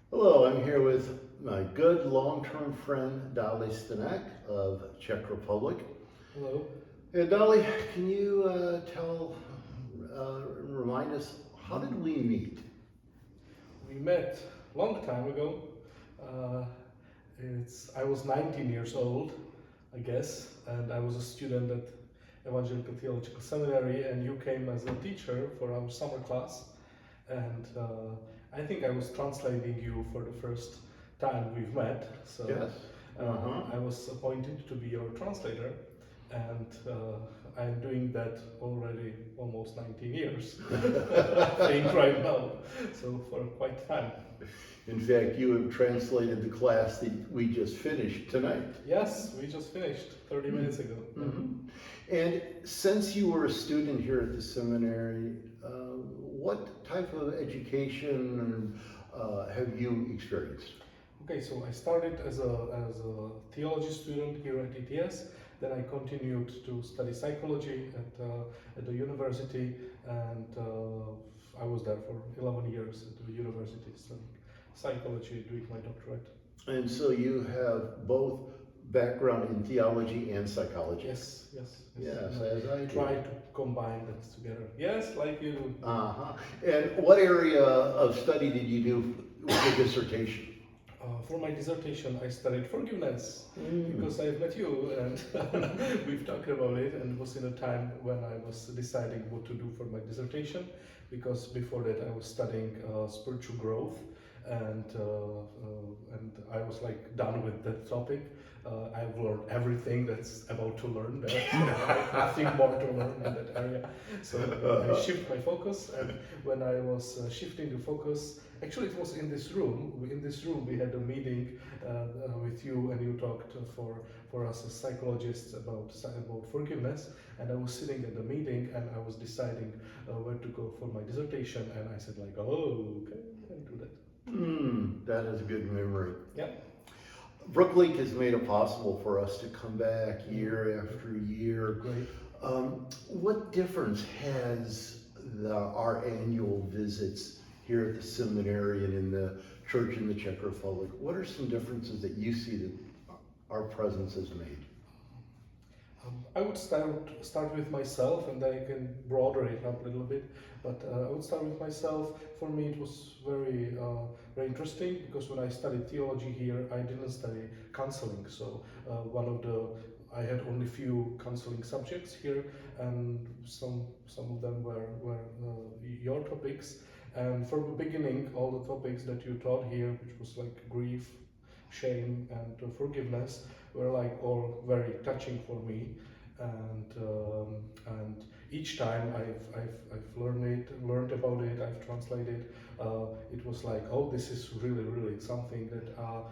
Hello, I'm here with my good long-term friend Dali Stanek of Czech Republic. Hello. Hey, Dali, can you remind us, how did we meet? We met long time ago. Uh, I was 19 years old, I guess, and I was a student at Evangelical Theological Seminary, and you came as a teacher for our summer class. And I think I was translating you for the first time we've met. So Yes. Uh-huh. I was appointed to be your translator, and I'm doing that already almost 19 years, I think right now, so for quite time. In fact, you have translated the class that we just finished tonight. Yes, we just finished 30 minutes ago. Mm-hmm. And since you were a student here at the seminary, what type of education have you experienced? Okay, so I started as a theology student here at ETS. Then I continued to study psychology at the university, and I was there for 11 years at the university studying psychology, doing my doctorate. And so you have both background in theology and psychology. Yes, yes, Yes, And as I try do. to combine that together. Yes, like you do. Uh-huh. And what area of study did you do with your dissertation? For my dissertation, I studied forgiveness because I've met you and we've talked about it, and it was in a time when I was deciding what to do for my dissertation, because before that I was studying spiritual growth, and I was like done with that topic. I've learned everything that's about to learn there. So I have nothing more to learn in that area. So I shift my focus, and when I was shifting the focus, actually it was in this room. In this room we had a meeting with you, and you talked for us as psychologists about forgiveness. And I was sitting at the meeting, and I was deciding where to go for my dissertation, and I said like, oh, okay, I do that. That is a good memory. Yeah. BrookLink has made it possible for us to come back year after year. Great. What difference has our annual visits here at the seminary and in the church in the Czech Republic? What are some differences that you see that our presence has made? I would start with myself, and I can broaden it up a little bit. But I would start with myself. For me, it was very interesting, because when I studied theology here, I didn't study counseling. So I had only few counseling subjects here, and some of them were your topics. And from the beginning, all the topics that you taught here, which was like grief, shame, and forgiveness, were like all very touching for me, and each time I've learned about it, I've translated. It was like, oh, this is really something that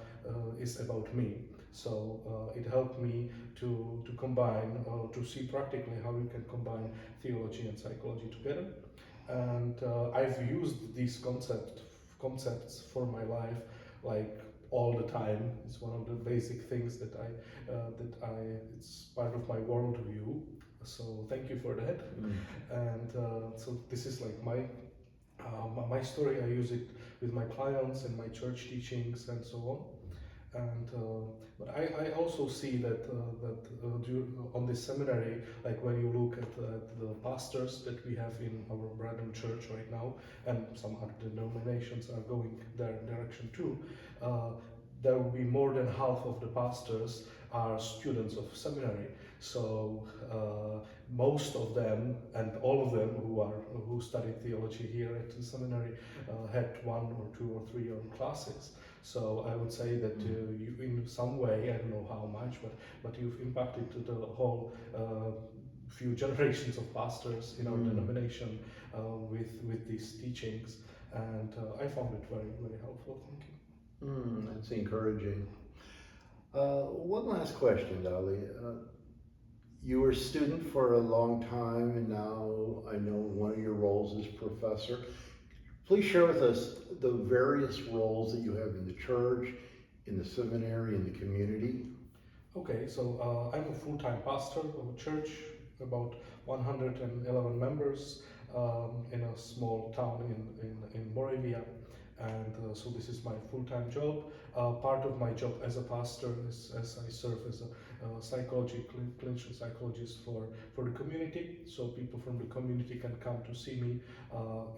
is about me. So it helped me to combine, to see practically how you can combine theology and psychology together. And I've used these concepts for my life, like all the time. It's one of the basic things that it's part of my worldview. So thank you for that. And so this is like my story. I use it with my clients and my church teachings and so on. And but I also see that on this seminary, like when you look at the pastors that we have in our brethren church right now, and some other denominations are going their direction too, there will be more than half of the pastors are students of seminary. So most of them, and all of them who studied theology here at the seminary, had 1 or 2 or 3 year classes. So I would say that you, in some way, I don't know how much, but you've impacted the whole few generations of pastors in our denomination with these teachings, and I found it very helpful. Thank you. That's encouraging. One last question, Dali. You were a student for a long time, and now I know one of your roles is professor. Please share with us the various roles that you have in the church, in the seminary, in the community. Okay, so I'm a full-time pastor of a church, about 111 members in a small town in Moravia. and so this is my full-time job. Part of my job as a pastor is as I serve as a clinical psychologist for the community. So people from the community can come to see me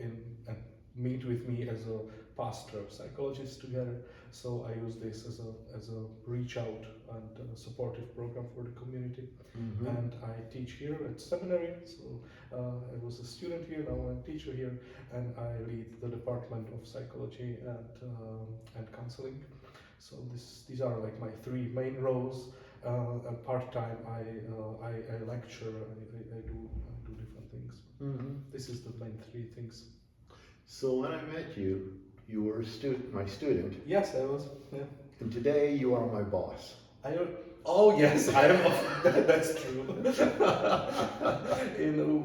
and meet with me as a pastor psychologist together. So I use this as a reach out and supportive program for the community. Mhm. And I teach here at seminary. So I was a student here, now I'm a teacher here, and I lead the department of psychology and counseling. So these are like my three main roles. And part time, I lecture. I do different things. Mhm. This is the main three things. So when I met you, you were a student, my student, Yes, I was. Yeah. and today you are my boss. I don't. Oh yes, I am. That's true.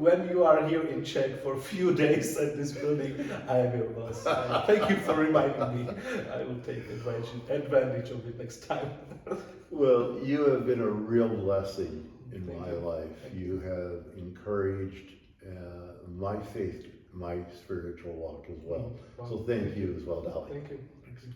When you are here in Czech for a few days at this building, I am your boss. Thank you for reminding me. I will take advantage of it next time. Well, you have been a real blessing in Thank my you. life. Thank You have encouraged my faith, my spiritual walk as well. Wow. So thank you as well, Dolly. Thank you. Thank you.